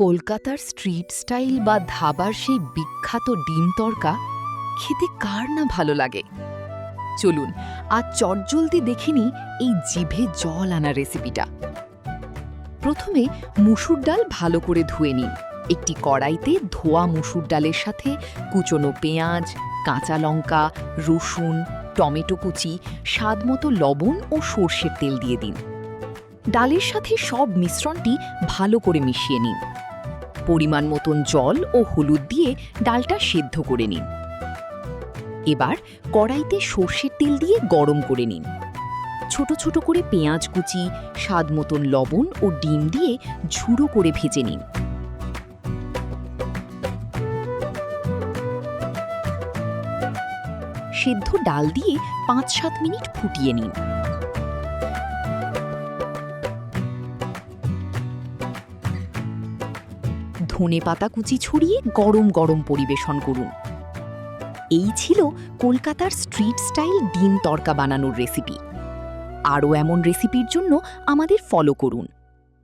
কলকাতার street style বা ধাবার সেই বিখ্যাত ডিম তড়কা খেতে কার না ভালো লাগে। চলুন আজ চটজলদি দেখে নিই এই জিভে জল আনা রেসিপিটা। প্রথমে মুসুর ডাল ভালো করে ধুয়ে নিন। একটি কড়াইতে ধোয়া মুসুর ডালের সাথে কুচনো পেঁয়াজ, কাঁচা লঙ্কা, রসুন, টমেটো কুচি, স্বাদমতো লবণ ও সর্ষের তেল দিয়ে দিন। ডালের সাথে সব মিশ্রণটি ভালো করে মিশিয়ে নিন। পরিমাণ মতন জল ও হলুদ দিয়ে ডালটা সেদ্ধ করে নিন। এবার কড়াইতে সর্ষের তেল দিয়ে গরম করে নিন। ছোট ছোট করে পেঁয়াজ কুচি, স্বাদ মতন লবণ ও ডিম দিয়ে ঝুড়ো করে ভেজে নিন। সেদ্ধ ডাল দিয়ে ৫-৭ মিনিট ফুটিয়ে নিন। ধনেপাতা কুচি ছড়িয়ে গরম গরম পরিবেশন করুন। এই ছিল কলকাতার স্ট্রিট স্টাইল ডিম তড়কা বানানোর রেসিপি। আরও এমন রেসিপির জন্য আমাদের ফলো করুন।